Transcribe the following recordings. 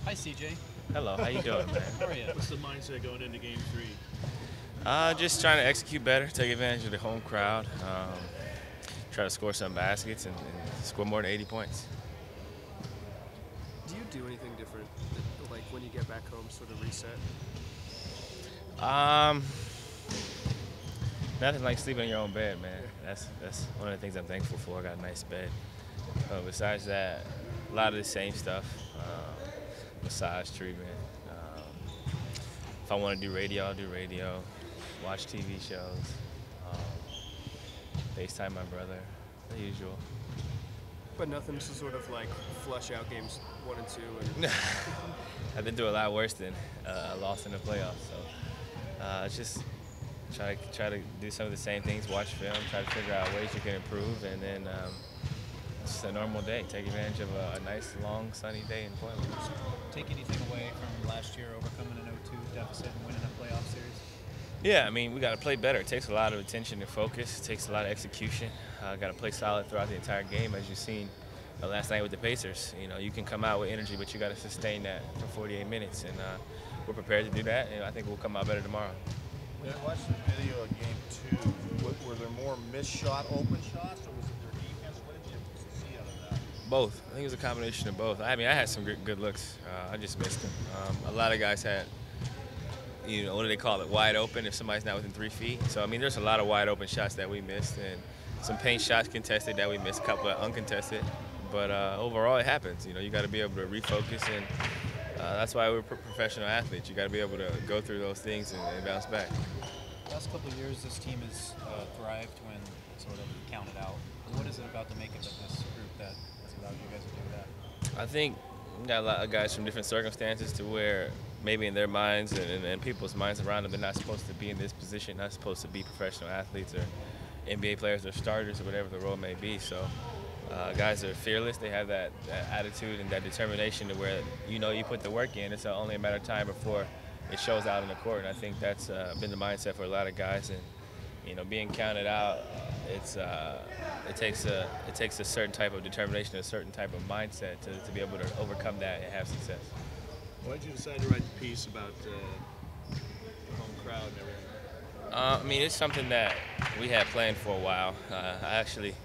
Hi, CJ. Hello, how you doing, man? How are you? What's the mindset going into Game 3? Just trying to execute better, take advantage of the home crowd, try to score some baskets and score more than 80 points. Do you do anything different, like when you get back home, sort of reset? Um, Nothing like sleeping in your own bed, man. That's one of the things I'm thankful for. I got a nice bed. Besides that, a lot of the same stuff. Massage treatment. If I want to do radio, I'll do radio. Watch TV shows. Um, FaceTime my brother. The usual. But nothing to sort of like flush out games 1 and 2. And I've been through a lot worse than a loss in the playoffs. So it's just try to do some of the same things. Watch film. Try to figure out ways you can improve, and then it's just a normal day. Take advantage of a nice, long, sunny day in Portland. Take anything away from last year overcoming an 0-2 deficit and winning a playoff series? Yeah, I mean, we got to play better. It takes a lot of attention and focus. It takes a lot of execution. Got to play solid throughout the entire game, as you've seen last night with the Pacers. You know, you can come out with energy, but you got to sustain that for 48 minutes, and we're prepared to do that. And I think we'll come out better tomorrow. When you watched the video of Game 2, were there more missed shot, open shots, or was it their defense? What did you see out of that? Both. I think it was a combination of both. I mean, I had some good looks. I just missed them. A lot of guys had, what do they call it, wide open if somebody's not within 3 feet. So, I mean, there's a lot of wide open shots that we missed, and some paint shots contested that we missed, a couple of uncontested. But overall, it happens. You got to be able to refocus, and that's why we're professional athletes. You got to be able to go through those things and bounce back. Last couple of years, this team has thrived when sort of counted out. What is it about the makeup of this group that has allowed you guys to do that? I think we got a lot of guys from different circumstances to where maybe in their minds and people's minds around them, they're not supposed to be in this position, not supposed to be professional athletes or NBA players or starters or whatever the role may be. So guys are fearless. They have that attitude and that determination to where you put the work in. It's only a matter of time before it shows out in the court. And I think that's been the mindset for a lot of guys. And being counted out, it takes a certain type of determination, a certain type of mindset to be able to overcome that and have success. Why did you decide to write the piece about the home crowd and everything? I mean, it's something that we had planned for a while. I actually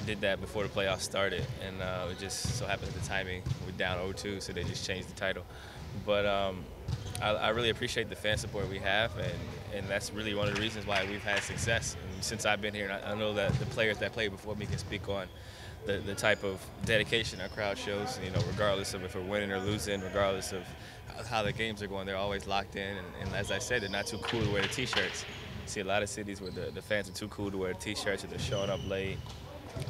did that before the playoffs started, and it just so happened the timing we're down 0-2, so they just changed the title. But I really appreciate the fan support we have, and that's really one of the reasons why we've had success. And since I've been here, and I know that the players that played before me can speak on the type of dedication our crowd shows, regardless of if we're winning or losing, regardless of how the games are going, they're always locked in. And as I said, they're not too cool to wear the T-shirts. You see a lot of cities where the fans are too cool to wear the T-shirts, or they're showing up late,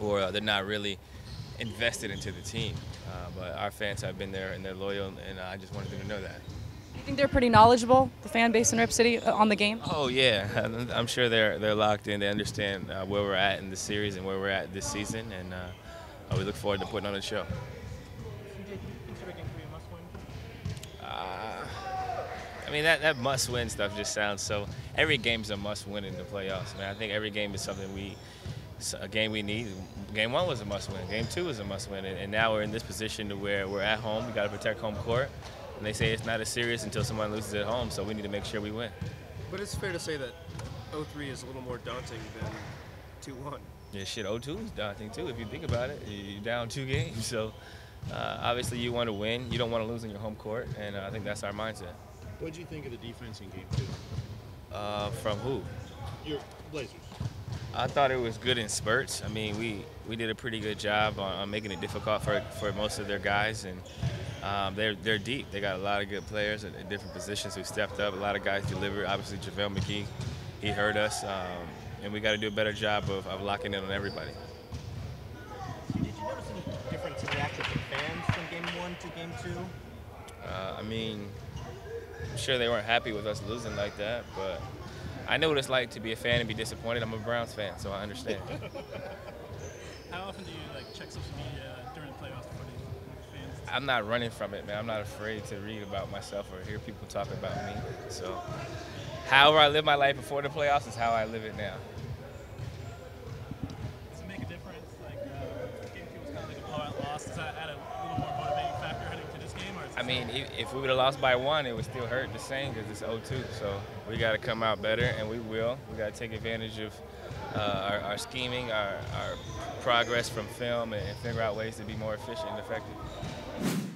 or they're not really invested into the team. But our fans have been there, and they're loyal, and I just wanted them to know that. Do you think they're pretty knowledgeable, the fan base in Rip City, on the game? Oh yeah, I'm sure they're locked in. They understand where we're at in the series and where we're at this season, and we look forward to putting on a show. I mean, that must-win stuff just sounds so. Every game's a must-win in the playoffs, man. I think every game is something a game we need. Game 1 was a must-win. Game 2 was a must-win, and now we're in this position to where we're at home. We got to protect home court, and they say it's not as serious until someone loses at home. So we need to make sure we win. But it's fair to say that 0-3 is a little more daunting than 2-1. Yeah, shit, 0-2 is daunting too if you think about it. You're down 2 games, so obviously you want to win. You don't want to lose in your home court, and I think that's our mindset. What did you think of the defense in Game 2? From who? Your Blazers. I thought it was good in spurts. I mean, we did a pretty good job on making it difficult for most of their guys, and they're deep. They got a lot of good players at different positions who stepped up. A lot of guys delivered. Obviously, JaVale McGee, he hurt us, and we got to do a better job of locking in on everybody. Did you notice any difference in reaction from fans from Game 1 to Game 2? I mean, I'm sure they weren't happy with us losing like that, but I know what it's like to be a fan and be disappointed. I'm a Browns fan, so I understand. How often do you check social media during the playoffs before these fans? I'm not running from it, man. I'm not afraid to read about myself or hear people talk about me. So, however I live my life before the playoffs is how I live it now. Does it make a difference? Game 2 was kind of like a blowout loss. Does that add a little more motivating factor heading to this game? Or is it mean, if we would have lost by 1, it would still hurt the same because it's 0-2. So we got to come out better, and we will. We got to take advantage of our scheming, our progress from film, and figure out ways to be more efficient and effective.